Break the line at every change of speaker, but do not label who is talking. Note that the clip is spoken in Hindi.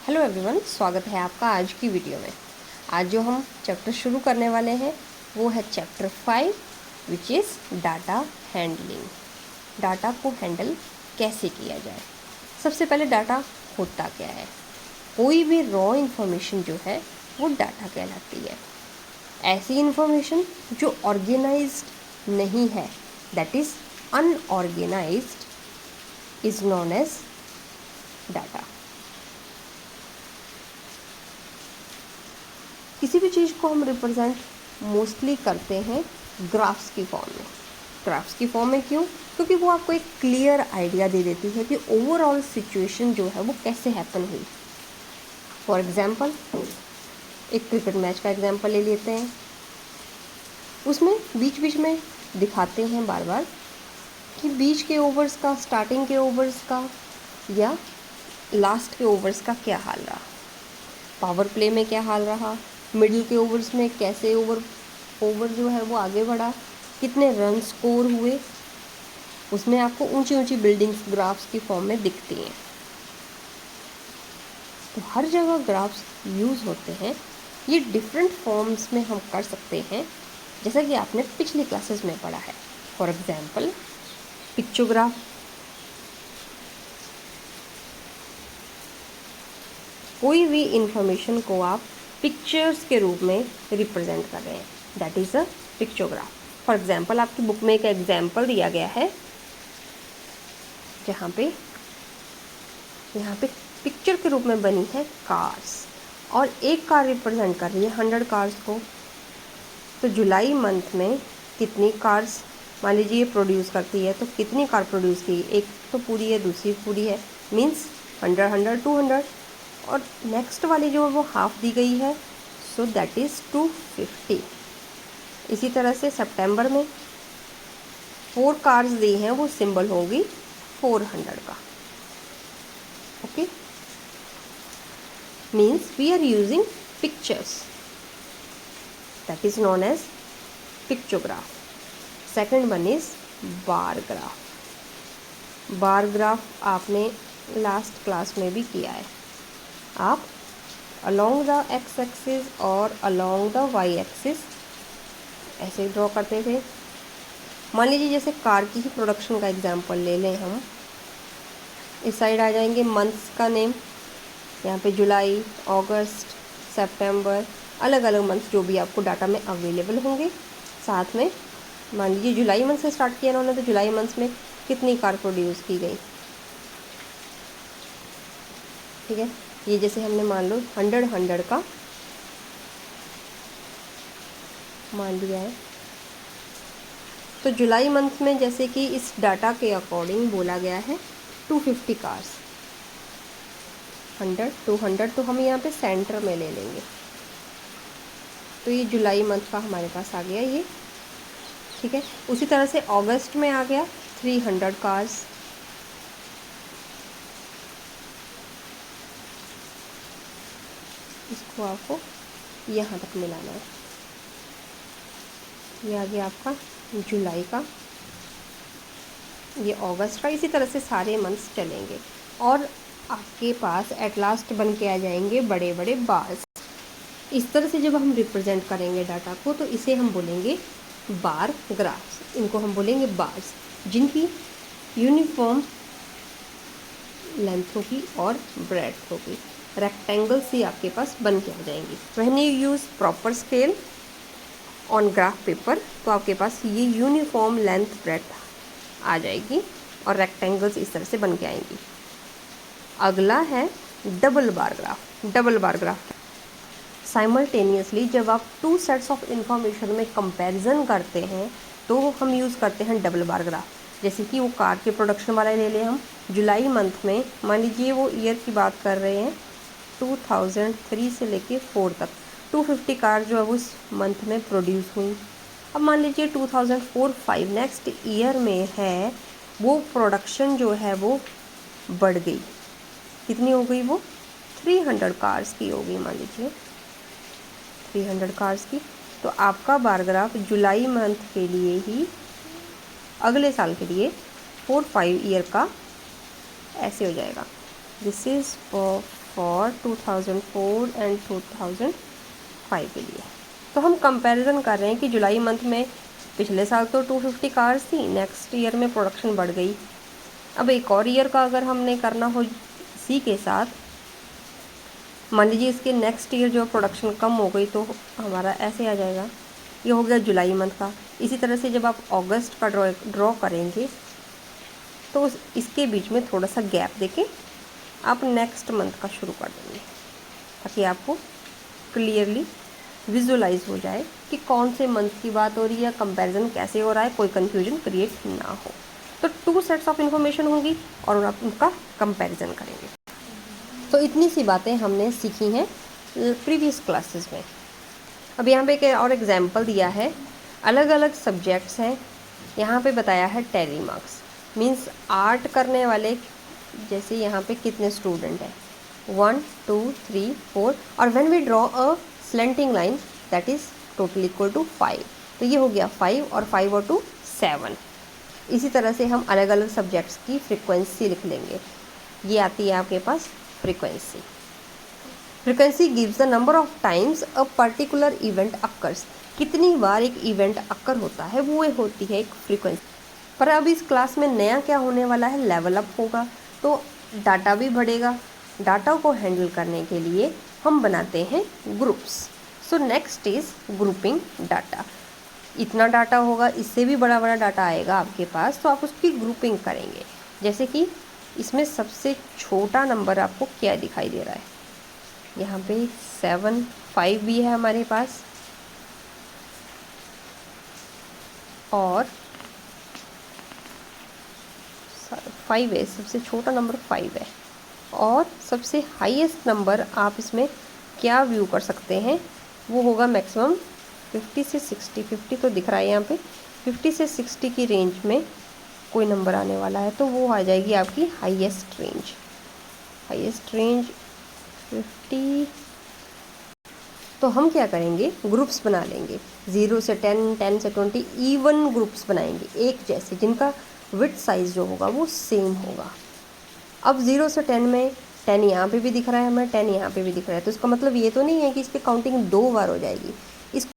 हेलो एवरीवन, स्वागत है आपका आज की वीडियो में। आज जो हम चैप्टर शुरू करने वाले हैं वो है chapter 5 which is data handling. Data को हैंडल कैसे किया जाए। सबसे पहले डाटा होता क्या है। कोई भी रॉ इन्फॉर्मेशन जो है वो डाटा कहलाती है। ऐसी इन्फॉर्मेशन जो ऑर्गेनाइज्ड नहीं है, that is unorganised, is known as data. किसी भी चीज़ को हम रिप्रेजेंट मोस्टली करते हैं ग्राफ्स की फॉर्म में। ग्राफ्स की फॉर्म में क्यों? क्योंकि वो आपको एक क्लियर आइडिया दे देती है कि ओवरऑल सिचुएशन जो है वो कैसे हैपन हुई। फॉर एग्जांपल, एक क्रिकेट मैच का एग्जांपल ले लेते हैं। उसमें बीच बीच में दिखाते हैं बार बार कि बीच के ओवर्स का, स्टार्टिंग के ओवर्स का या लास्ट के ओवर्स का क्या हाल रहा, पावर प्ले में क्या हाल रहा, मिडिल के ओवर्स में कैसे ओवर जो है वो आगे बढ़ा, कितने रन स्कोर हुए। उसमें आपको ऊंची ऊंची बिल्डिंग्स ग्राफ्स की फॉर्म में दिखती हैं। तो हर जगह ग्राफ्स यूज़ होते हैं। ये डिफरेंट फॉर्म्स में हम कर सकते हैं, जैसा कि आपने पिछली क्लासेस में पढ़ा है। फॉर एग्जाम्पल, पिक्चोग्राफ, कोई भी इंफॉर्मेशन को आप पिक्चर्स के रूप में रिप्रेजेंट कर रहे हैं, that is a pictograph. For example, आपकी बुक में एक एग्जाम्पल दिया गया है जहाँ पे पिक्चर के रूप में बनी है कार्स, और एक कार रिप्रेजेंट कर रही है 100 कार्स को। तो जुलाई मंथ में कितनी कार्स मान लीजिए ये प्रोड्यूस करती है, तो कितनी कार प्रोड्यूस की, एक तो पूरी है, दूसरी पूरी है, मीन्स 100 100 200, और नेक्स्ट वाली जो वो हाफ दी गई है, सो दैट इज़ 250। इसी तरह से सितंबर में 4 कार्स दी हैं, वो सिंबल होगी 400 का। Okay, means we are using pictures, that is known as pictograph. Second one is bar graph. Bar graph आपने लास्ट क्लास में भी किया है। आप अलोंग द एक्स एक्सिस और अलोंग द वाई एक्सिस ऐसे ड्रॉ करते थे। मान लीजिए जैसे कार की ही प्रोडक्शन का एग्जांपल ले लें हम। इस साइड आ जाएंगे मंथ्स का नेम, यहाँ पे जुलाई, अगस्त, सितंबर, अलग अलग मंथ जो भी आपको डाटा में अवेलेबल होंगे। साथ में मान लीजिए जुलाई मंथ से स्टार्ट किया उन्होंने, तो जुलाई मंथ में कितनी कार प्रोड्यूस की गई। ठीक है, ये जैसे हमने मान लो 100 का मान लिया है, तो जुलाई मंथ में जैसे कि इस डाटा के अकॉर्डिंग बोला गया है 250 कार्स। 100 200 तो हम यहाँ पे सेंटर में ले लेंगे। तो ये जुलाई मंथ का हमारे पास आ गया ये। ठीक है, उसी तरह से अगस्त में आ गया 300 कार्स। इसको आपको यहाँ तक मिलाना है। ये आ गया आपका जुलाई का, ये अगस्त का। इसी तरह से सारे मंथ्स चलेंगे और आपके पास एट लास्ट बन के आ जाएंगे बड़े बड़े बार्स। इस तरह से जब हम रिप्रेजेंट करेंगे डाटा को, तो इसे हम बोलेंगे बार ग्राफ्स। इनको हम बोलेंगे बार्स, जिनकी यूनिफॉर्म लेंथ होगी और ब्रेड्थ होगी। रेक्टेंगल्स ही आपके पास बन के आ जाएंगी। When you use proper scale on graph paper, तो आपके पास ये यूनिफॉर्म लेंथ ब्रेड्थ आ जाएगी और रेक्टेंगल्स इस तरह से बन के आएंगी। अगला है double bar graph. Double bar graph simultaneously जब आप 2 सेट्स ऑफ इंफॉर्मेशन में कंपैरिजन करते हैं, तो हम यूज़ करते हैं डबल बार ग्राफ। जैसे कि वो कार के प्रोडक्शन वाला ले लें हम, जुलाई मंथ में मान लीजिए वो ईयर की बात कर रहे हैं 2003 से लेके 4 तक 250 कार जो है वो इस मंथ में प्रोड्यूस हुई। अब मान लीजिए 2004-5 नेक्स्ट ईयर में है, वो प्रोडक्शन जो है वो बढ़ गई। कितनी हो गई? वो 300 कार्स की हो गई, मान लीजिए 300 कार्स की। तो आपका बार ग्राफ जुलाई मंथ के लिए ही अगले साल के लिए 4-5 ईयर का ऐसे हो जाएगा। This is for for 2004 and 2005 के लिए। तो हम कंपैरिजन कर रहे हैं कि जुलाई मंथ में पिछले साल तो 250 कार्स थी, नेक्स्ट ईयर में प्रोडक्शन बढ़ गई। अब एक और ईयर का अगर हमने करना हो इसी के साथ, मान लीजिए इसके नेक्स्ट ईयर जो प्रोडक्शन कम हो गई तो हमारा ऐसे आ जाएगा। ये हो गया जुलाई मंथ का। इसी तरह से जब आप अगस्त का ड्रॉ करेंगे तो इसके बीच में थोड़ा सा गैप देके आप नेक्स्ट मंथ का शुरू कर देंगे, ताकि आपको क्लियरली विजुलाइज हो जाए कि कौन से मंथ की बात हो रही है, कंपैरिजन कैसे हो रहा है, कोई कन्फ्यूजन क्रिएट ना हो। तो 2 सेट्स ऑफ इन्फॉर्मेशन होंगी और आप उनका कंपैरिजन करेंगे। तो इतनी सी बातें हमने सीखी हैं प्रीवियस क्लासेस में। अब यहाँ पे एक और एग्जाम्पल दिया है, अलग अलग सब्जेक्ट्स हैं, यहाँ पे बताया है टैली मार्क्स, मीन्स आर्ट करने वाले जैसे यहाँ पे कितने स्टूडेंट हैं, 1 2 3 4, और when we draw a slanting line that is total equal to 5, तो ये हो गया 5 और 5 और 2 7। इसी तरह से हम अलग अलग सब्जेक्ट्स की फ्रीक्वेंसी लिख लेंगे। ये आती है आपके पास frequency. Frequency gives the number of times a particular event occurs, कितनी बार एक इवेंट अक्कर होता है वो होती है एक फ्रीक्वेंसी। पर अब इस क्लास में नया क्या होने वाला है, लेवल अप होगा, तो डाटा भी बढ़ेगा। डाटा को हैंडल करने के लिए हम बनाते हैं groups. So next is grouping data. इतना डाटा होगा, इससे भी बड़ा बड़ा डाटा आएगा आपके पास, तो आप उसकी ग्रुपिंग करेंगे। जैसे कि इसमें सबसे छोटा नंबर आपको क्या दिखाई दे रहा है, यहाँ पे 7 5 भी है हमारे पास, और 5 है, सबसे छोटा नंबर 5 है। और सबसे हाईएस्ट नंबर आप इसमें क्या व्यू कर सकते हैं, वो होगा मैक्सिमम 50 से 60। 50 तो दिख रहा है यहाँ पे, 50 से 60 की रेंज में कोई नंबर आने वाला है, तो वो आ जाएगी आपकी हाईएस्ट रेंज। Highest range 50। तो हम क्या करेंगे, ग्रुप्स बना लेंगे, 0 से 10, 10 से 20, इवन ग्रुप्स बनाएंगे एक जैसे, जिनका विड्थ साइज़ जो होगा वो सेम होगा। अब 0 से 10 में 10 यहाँ पे भी दिख रहा है हमें, 10 यहाँ पे भी दिख रहा है, तो इसका मतलब ये तो नहीं है कि इस पर काउंटिंग 2 बार हो जाएगी।